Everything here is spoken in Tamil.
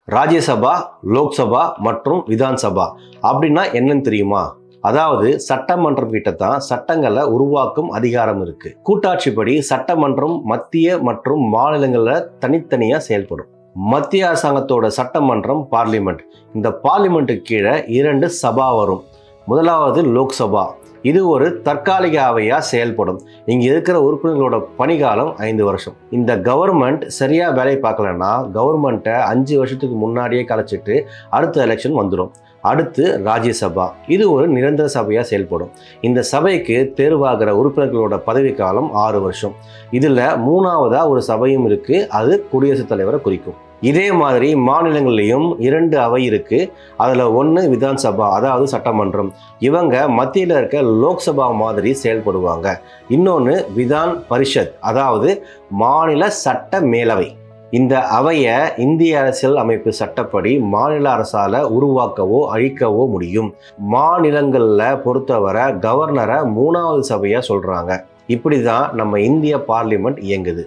ராஜ்யசபா, லோக்சபா மற்றும் விதான்சபா அப்படின்னா என்னன்னு தெரியுமா? அதாவது சட்டமன்றம் கிட்ட தான் சட்டங்களை உருவாக்கும் அதிகாரம் இருக்கு. கூட்டாட்சிப்படி சட்டமன்றம் மத்திய மற்றும் மாநிலங்கள்ல தனித்தனியா செயல்படும். மத்திய அரசாங்கத்தோட சட்டமன்றம் பார்லிமெண்ட். இந்த பார்லிமெண்ட்டுக்கு கீழே 2 சபா வரும். முதலாவது லோக்சபா. இது ஒரு தற்காலிக அவையா செயல்படும். இங்க இருக்கிற உறுப்பினர்களோட பணிகாலம் 5 வருஷம். இந்த கவர்மெண்ட் சரியா வேலை பார்க்கலன்னா கவர்மெண்ட்டை 5 வருஷத்துக்கு முன்னாடியே கலைச்சிட்டு அடுத்த எலெக்ஷன் வந்துடும். அடுத்து ராஜ்யசபா. இது ஒரு நிரந்தர சபையா செயல்படும். இந்த சபைக்கு தேர்வாகிற உறுப்பினர்களோட பதவிக்காலம் 6 வருஷம். இதுல 3ஆவதா ஒரு சபையும் இருக்கு. அது குடியரசுத் தலைவரை குறிக்கும். இதே மாதிரி மாநிலங்கள்லையும் 2 அவை இருக்கு. அதுல ஒன்று விதான்சபா, அதாவது சட்டமன்றம். இவங்க மத்தியில் இருக்க லோக்சபா மாதிரி செயல்படுவாங்க. இன்னொன்று விதான் பரிஷத், அதாவது மாநில சட்ட மேலவை. இந்த அவையை இந்திய அரசியல் அமைப்பு சட்டப்படி மாநில அரசால உருவாக்கவோ அழிக்கவோ முடியும். மாநிலங்கள்ல பொறுத்தவரை கவர்னரை 3ஆவது சபையா சொல்றாங்க. இப்படிதான் நம்ம இந்திய பார்லிமெண்ட் இயங்குது.